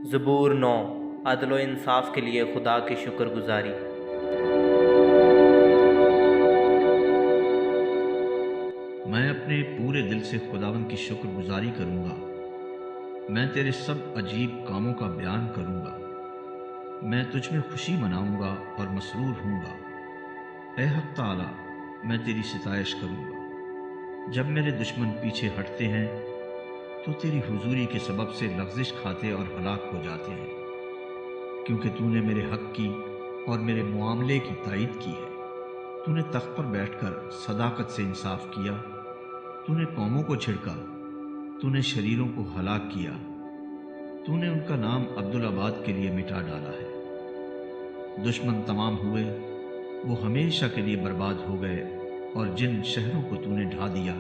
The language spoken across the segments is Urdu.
زبور 9 عدل و انصاف کے لیے خدا کی شکر گزاری۔ میں اپنے پورے دل سے خداوند کی شکر گزاری کروں گا۔ میں تیرے سب عجیب کاموں کا بیان کروں گا۔ میں تجھ میں خوشی مناؤں گا اور مسرور ہوں گا۔ اے حق تعالی، میں تیری ستائش کروں گا۔ جب میرے دشمن پیچھے ہٹتے ہیں تو تیری حضوری کے سبب سے لغزش کھاتے اور ہلاک ہو جاتے ہیں، کیونکہ تو نے میرے حق کی اور میرے معاملے کی تائید کی ہے۔ تو نے تخت پر بیٹھ کر صداقت سے انصاف کیا۔ تو نے قوموں کو چھڑکا، تو نے شریروں کو ہلاک کیا۔ تو نے ان کا نام عبدالآباد کے لیے مٹا ڈالا ہے۔ دشمن تمام ہوئے، وہ ہمیشہ کے لیے برباد ہو گئے، اور جن شہروں کو تو نے ڈھا دیا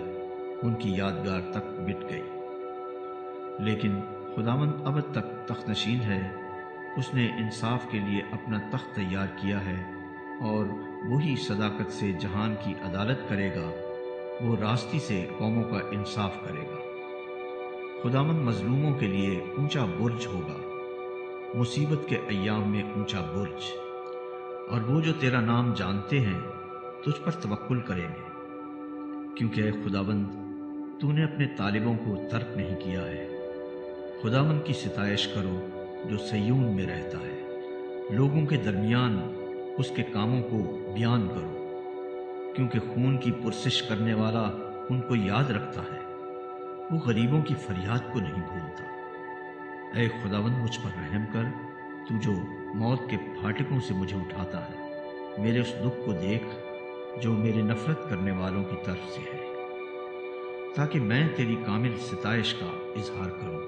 ان کی یادگار تک مٹ گئی۔ لیکن خداوند ابد تک تخت نشین ہے۔ اس نے انصاف کے لیے اپنا تخت تیار کیا ہے، اور وہی صداقت سے جہان کی عدالت کرے گا۔ وہ راستی سے قوموں کا انصاف کرے گا۔ خداوند مظلوموں کے لیے اونچا برج ہوگا، مصیبت کے ایام میں اونچا برج۔ اور وہ جو تیرا نام جانتے ہیں تجھ پر توکل کریں گے، کیونکہ اے خداوند تو نے اپنے طالبوں کو ترک نہیں کیا ہے۔ خداوند کی ستائش کرو جو سیون میں رہتا ہے۔ لوگوں کے درمیان اس کے کاموں کو بیان کرو، کیونکہ خون کی پرسش کرنے والا ان کو یاد رکھتا ہے۔ وہ غریبوں کی فریاد کو نہیں بھولتا۔ اے خداوند مجھ پر رحم کر، تو جو موت کے پھاٹکوں سے مجھے اٹھاتا ہے۔ میرے اس دکھ کو دیکھ جو میرے نفرت کرنے والوں کی طرف سے ہے، تاکہ میں تیری کامل ستائش کا اظہار کروں۔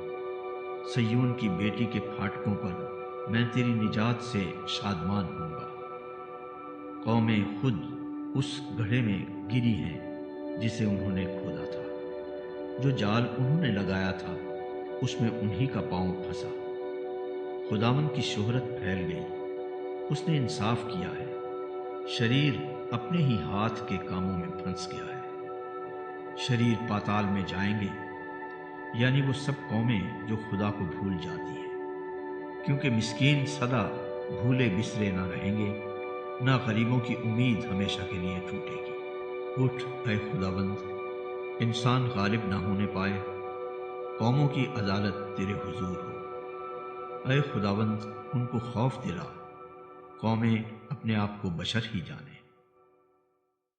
سیون کی بیٹی کے پھاٹکوں پر میں تیری نجات سے شادمان ہوں گا۔ قومیں خود اس گڑھے میں گری ہیں جسے انہوں نے کھودا تھا۔ جو جال انہوں نے لگایا تھا اس میں انہی کا پاؤں پھنسا۔ خداوند کی شہرت پھیل گئی، اس نے انصاف کیا ہے۔ شریر اپنے ہی ہاتھ کے کاموں میں پھنس گیا ہے۔ شریر پاتال میں جائیں گے، یعنی وہ سب قومیں جو خدا کو بھول جاتی ہیں، کیونکہ مسکین سدا بھولے بسرے نہ رہیں گے، نہ غریبوں کی امید ہمیشہ کے لیے ٹوٹے گی۔ اٹھ اے خداوند، انسان غالب نہ ہونے پائے، قوموں کی عدالت تیرے حضور ہو۔ اے خداوند ان کو خوف دلا، قومیں اپنے آپ کو بشر ہی جانے۔